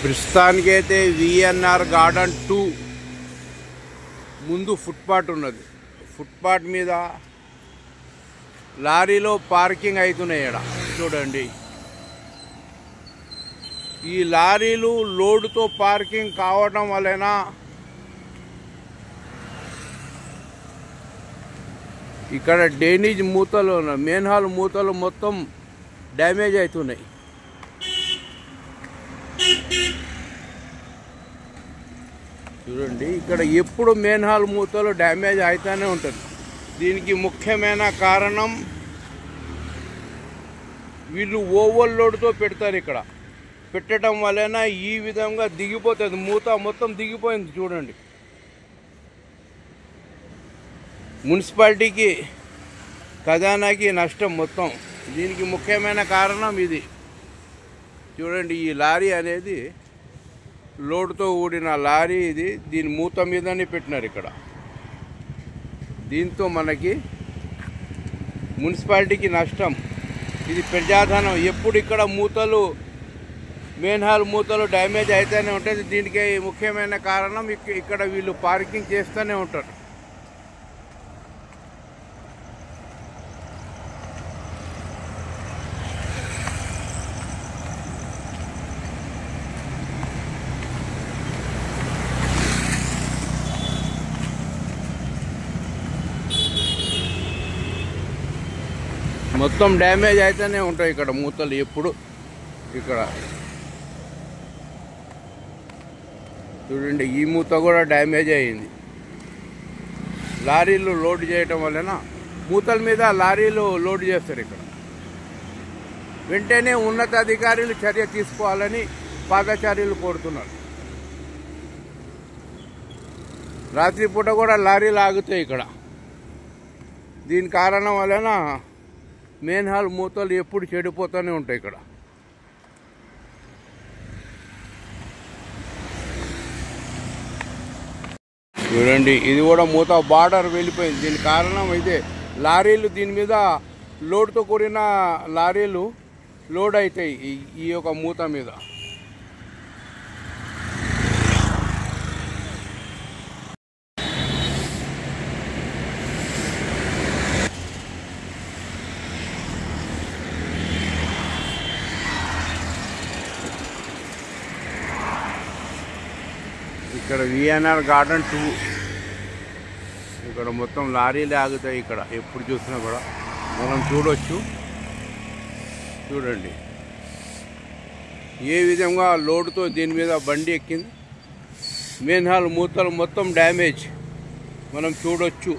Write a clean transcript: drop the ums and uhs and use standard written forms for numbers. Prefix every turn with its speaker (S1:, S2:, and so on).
S1: ప్రస్తుతానికైతే VNR garden 2 ముందు footpath ఉన్నది. ఫుట్పాత్ మీద లారీలో పార్కింగ్ అవుతున్నాయి. ఇక్కడ చూడండి, ఈ లారీలు లోడుతో పార్కింగ్ కావడం వలన ఇక్కడ డ్రైనేజ్ మూతలు, మెయిన్ హాల్ మూతలు మొత్తం డ్యామేజ్ అవుతున్నాయి. చూడండి, ఇక్కడ ఎప్పుడు మెయిన్ హాల్ మూతలు డ్యామేజ్ అవుతూనే ఉంటుంది. దీనికి ముఖ్యమైన కారణం వీళ్ళు ఓవర్లోడ్తో పెడతారు. ఇక్కడ పెట్టడం వలన ఈ విధంగా దిగిపోతుంది, మూత మొత్తం దిగిపోయింది. చూడండి, మున్సిపాలిటీకి ఖజానాకి నష్టం మొత్తం. దీనికి ముఖ్యమైన కారణం ఇది. చూడండి, ఈ లారీ అనేది లోడ్తో కూడిన లారీ ఇది. దీని మూత మీదనే పెట్టినారు ఇక్కడ. దీంతో మనకి మున్సిపాలిటీకి నష్టం. ఇది ప్రజాధనం. ఎప్పుడు ఇక్కడ మూతలు, మెయిన్ హాల్ మూతలు డ్యామేజ్ అయితేనే ఉంటుంది. దీనికి ముఖ్యమైన కారణం ఇక్కడ వీళ్ళు పార్కింగ్ చేస్తూనే ఉంటారు. మొత్తం డ్యామేజ్ అయితేనే ఉంటాయి ఇక్కడ మూతలు ఎప్పుడు. ఇక్కడ చూడండి, ఈ మూత కూడా డ్యామేజ్ అయ్యింది. లారీలు లోడ్ చేయటం వలన మూతల మీద లారీలు లోడ్ చేస్తారు. ఇక్కడ వెంటనే ఉన్నతాధికారులు చర్య తీసుకోవాలని పాదచారులు కోరుతున్నారు. రాత్రిపూట కూడా లారీలు ఆగుతాయి ఇక్కడ. దీని కారణం వలన మెయిన్ హాల్ మూతలు ఎప్పుడు చెడిపోతూనే ఉంటాయి ఇక్కడ. చూడండి, ఇది కూడా మూత బార్డర్ వెళ్ళిపోయింది. దీని కారణం అయితే లారీలు, దీని మీద లోడ్తో కూడిన లారీలు లోడ్ అవుతాయి ఈ యొక్క మూత మీద. ఇక్కడ విఎన్ఆర్ గార్డెన్ 2 ఇక్కడ మొత్తం లారీలే ఆగుతాయి. ఇక్కడ ఎప్పుడు చూసినా కూడా మనం చూడొచ్చు. చూడండి, ఏ విధంగా లోడ్తో దీని మీద బండి ఎక్కింది. మెయిన్ హాల్ మూతలు మొత్తం డ్యామేజ్ మనం చూడొచ్చు.